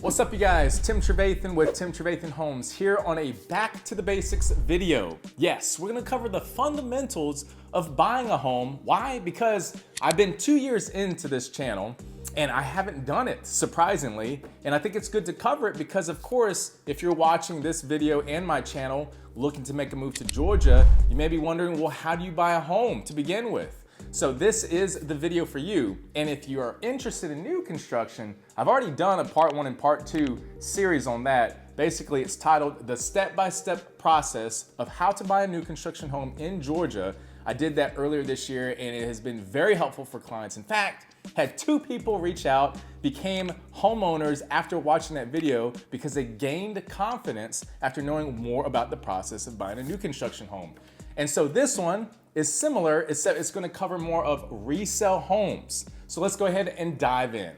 What's up, you guys? Tim Trevathan with Trevathan Homes here on a back to the basics video. Yes, we're gonna cover the fundamentals of buying a home. Why? Because I've been 2 years into this channel and I haven't done it, surprisingly. And I think it's good to cover it because, of course, if you're watching this video and my channel looking to make a move to Georgia, you may be wondering, well, how do you buy a home to begin with? So this is the video for you. And if you are interested in new construction, I've already done a part 1 and part 2 series on that. Basically, it's titled The Step-by-Step Process of How to Buy a New Construction Home in Georgia. I did that earlier this year and it has been very helpful for clients. In fact, had 2 people reach out, became homeowners after watching that video because they gained confidence after knowing more about the process of buying a new construction home. And so this one is similar, except it's gonna cover more of resale homes. So let's go ahead and dive in.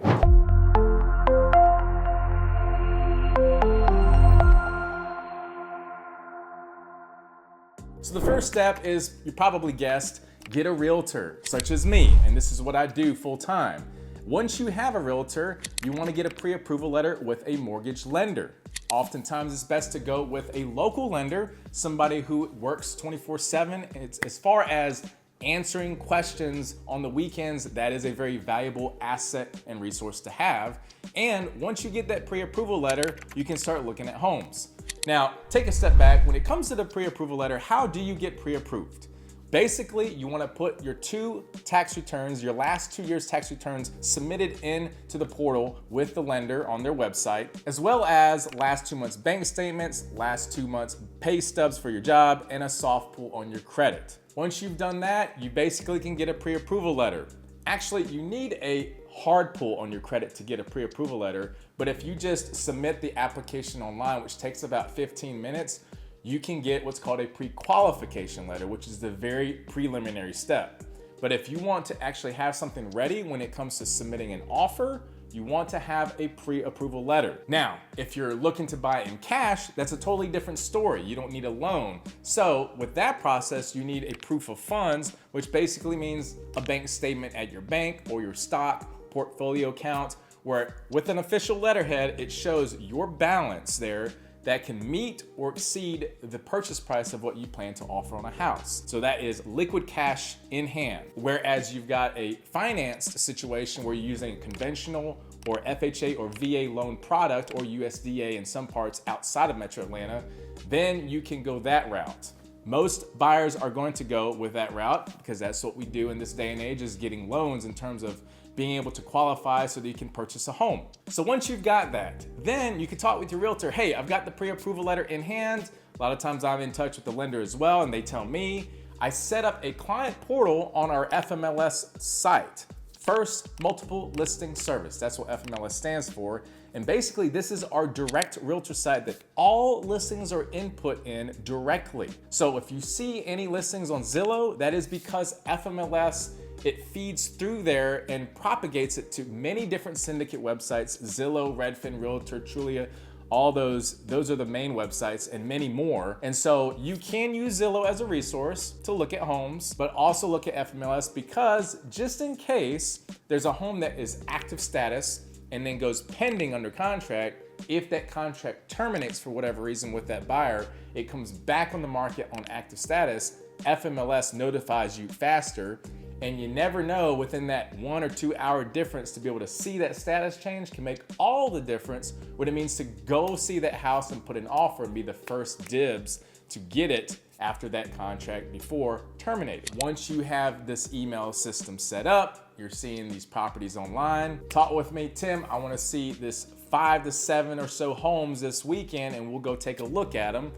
So the first step is, you probably guessed, get a realtor, such as me, and this is what I do full time. Once you have a realtor, you wanna get a pre-approval letter with a mortgage lender. Oftentimes it's best to go with a local lender, somebody who works 24/7. As far as answering questions on the weekends, that is a very valuable asset and resource to have. And once you get that pre-approval letter, you can start looking at homes. Now, take a step back. When it comes to the pre-approval letter, how do you get pre-approved? Basically, you want to put your 2 tax returns, your last 2 years tax returns submitted into the portal with the lender on their website, as well as last 2 months bank statements, last 2 months pay stubs for your job, and a soft pull on your credit. Once you've done that, you basically can get a pre-approval letter. Actually, you need a hard pull on your credit to get a pre-approval letter, but if you just submit the application online, which takes about 15 minutes, you can get what's called a pre-qualification letter, which is the very preliminary step. But if you want to actually have something ready when it comes to submitting an offer, you want to have a pre-approval letter. Now, if you're looking to buy in cash, that's a totally different story. You don't need a loan. So with that process, you need a proof of funds, which basically means a bank statement at your bank or your stock portfolio account, where with an official letterhead, it shows your balance there that can meet or exceed the purchase price of what you plan to offer on a house. So that is liquid cash in hand. Whereas you've got a financed situation where you're using a conventional or FHA or VA loan product, or USDA in some parts outside of Metro Atlanta, then you can go that route. Most buyers are going to go with that route because that's what we do in this day and age, is getting loans in terms of being able to qualify so that you can purchase a home. So once you've got that, then you can talk with your realtor. Hey, I've got the pre-approval letter in hand. A lot of times I'm in touch with the lender as well, and they tell me. I set up a client portal on our FMLS site. First Multiple Listing Service. That's what FMLS stands for. And basically this is our direct realtor site that all listings are input in directly. So if you see any listings on Zillow, that is because FMLS, it feeds through there and propagates it to many different syndicate websites: Zillow, Redfin, Realtor, Trulia, all those are the main websites, and many more. And so you can use Zillow as a resource to look at homes, but also look at FMLS, because just in case there's a home that is active status and then goes pending under contract, if that contract terminates for whatever reason with that buyer, it comes back on the market on active status, FMLS notifies you faster. And you never know, within that 1 or 2 hour difference, to be able to see that status change can make all the difference what it means to go see that house and put an offer and be the first dibs to get it after that contract before terminating. Once you have this email system set up, you're seeing these properties online. Talk with me, Tim, I wanna see this 5 to 7 or so homes this weekend, and we'll go take a look at them.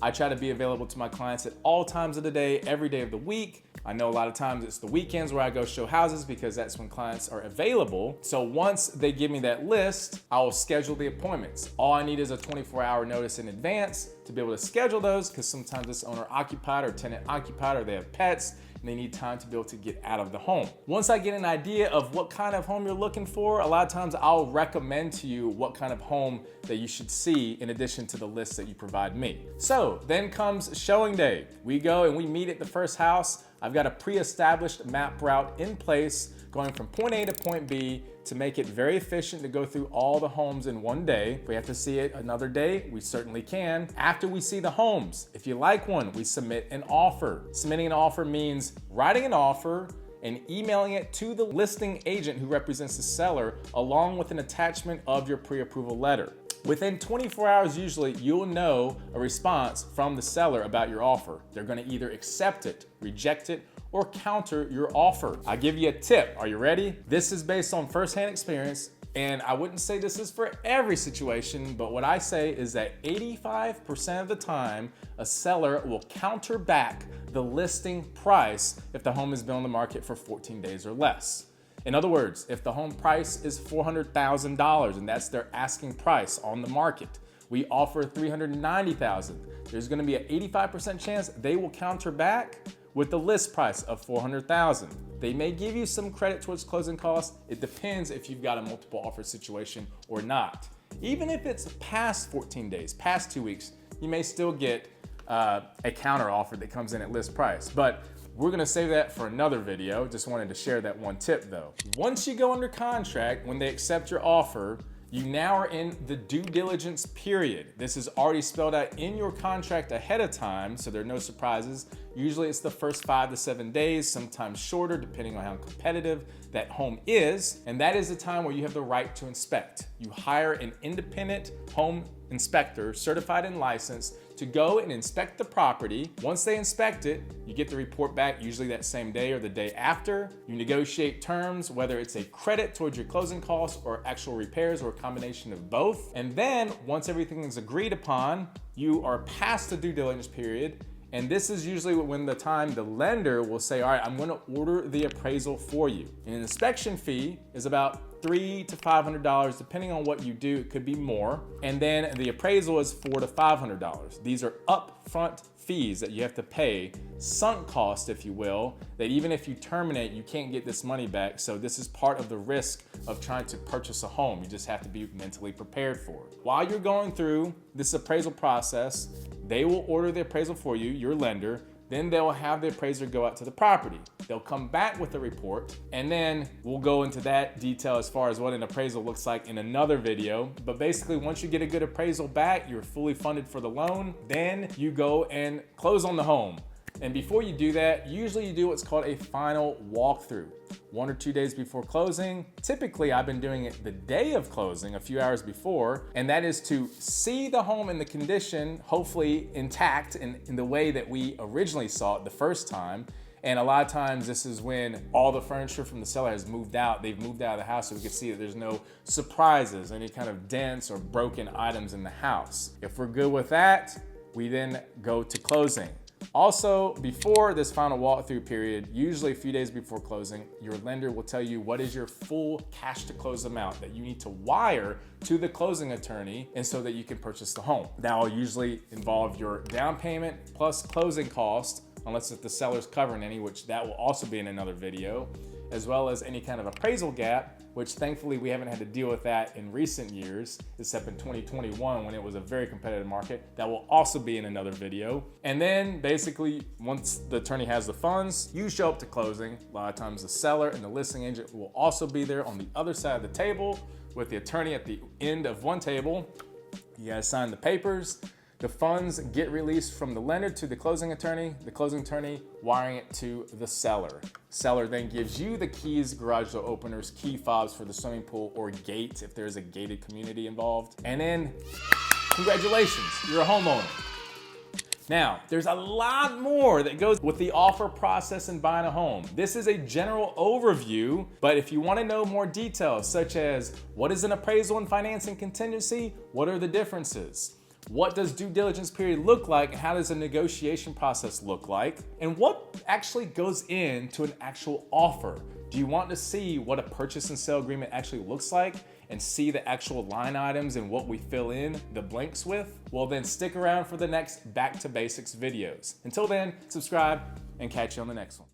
I try to be available to my clients at all times of the day, every day of the week. I know a lot of times it's the weekends where I go show houses because that's when clients are available. So once they give me that list, I will schedule the appointments. All I need is a 24-hour notice in advance to be able to schedule those, because sometimes it's owner occupied or tenant occupied, or they have pets and they need time to be able to get out of the home. Once I get an idea of what kind of home you're looking for, a lot of times I'll recommend to you what kind of home that you should see in addition to the list that you provide me. So then comes showing day. We go and we meet at the first house. I've got a pre-established map route in place going from point A to point B. to make it very efficient to go through all the homes in one day. If we have to see it another day, we certainly can. After we see the homes, if you like one, we submit an offer. Submitting an offer means writing an offer and emailing it to the listing agent who represents the seller, along with an attachment of your pre-approval letter. Within 24 hours, usually, you'll know a response from the seller about your offer. They're gonna either accept it, reject it, or counter your offer. I'll give you a tip. Are you ready? This is based on firsthand experience, and I wouldn't say this is for every situation, but what I say is that 85% of the time, a seller will counter back the listing price if the home has been on the market for 14 days or less. In other words, if the home price is $400,000 and that's their asking price on the market, we offer $390,000. There's gonna be an 85% chance they will counter back with the list price of $400,000. They may give you some credit towards closing costs. It depends if you've got a multiple offer situation or not. Even if it's past 14 days, past 2 weeks, you may still get a counter offer that comes in at list price. But we're gonna save that for another video. Just wanted to share that one tip though. Once you go under contract, when they accept your offer, you now are in the due diligence period. This is already spelled out in your contract ahead of time, so there are no surprises. Usually it's the first 5 to 7 days, sometimes shorter, depending on how competitive that home is. And that is the time where you have the right to inspect. You hire an independent home inspector, certified and licensed, to go and inspect the property. Once they inspect it, you get the report back, usually that same day or the day after. You negotiate terms, whether it's a credit towards your closing costs or actual repairs or a combination of both. And then once everything is agreed upon, you are past the due diligence period. And this is usually when the time the lender will say, all right, I'm gonna order the appraisal for you. An inspection fee is about $300 to $500, depending on what you do, it could be more. And then the appraisal is $400 to $500. These are upfront fees that you have to pay, sunk cost, if you will, that even if you terminate, you can't get this money back. So this is part of the risk of trying to purchase a home. You just have to be mentally prepared for it. While you're going through this appraisal process, they will order the appraisal for you, your lender. Then they'll have the appraiser go out to the property. They'll come back with a report, and then we'll go into that detail as far as what an appraisal looks like in another video. But basically, once you get a good appraisal back, you're fully funded for the loan, then you go and close on the home. And before you do that, usually you do what's called a final walkthrough. 1 or 2 days before closing. Typically, I've been doing it the day of closing, a few hours before, and that is to see the home in the condition, hopefully intact in the way that we originally saw it the first time. And a lot of times this is when all the furniture from the seller has moved out. They've moved out of the house, so we can see that there's no surprises, any kind of dents or broken items in the house. If we're good with that, we then go to closing. Also, before this final walkthrough period, usually a few days before closing, your lender will tell you what is your full cash to close amount that you need to wire to the closing attorney, and so that you can purchase the home. That will usually involve your down payment plus closing costs, unless if the seller's covering any, which that will also be in another video, as well as any kind of appraisal gap, which thankfully we haven't had to deal with that in recent years, except in 2021 when it was a very competitive market. That will also be in another video. And then basically, once the attorney has the funds, you show up to closing. A lot of times the seller and the listing agent will also be there on the other side of the table with the attorney at the end of one table. You guys sign the papers. The funds get released from the lender to the closing attorney wiring it to the seller. Seller then gives you the keys, garage door openers, key fobs for the swimming pool or gate if there's a gated community involved. And then, congratulations, you're a homeowner. Now, there's a lot more that goes with the offer process in buying a home. This is a general overview, but if you want to know more details, such as what is an appraisal and financing contingency, what are the differences? What does due diligence period look like, and how does a negotiation process look like? And what actually goes into an actual offer? Do you want to see what a purchase and sale agreement actually looks like and see the actual line items and what we fill in the blanks with? Well, then stick around for the next Back to Basics videos. Until then, subscribe and catch you on the next one.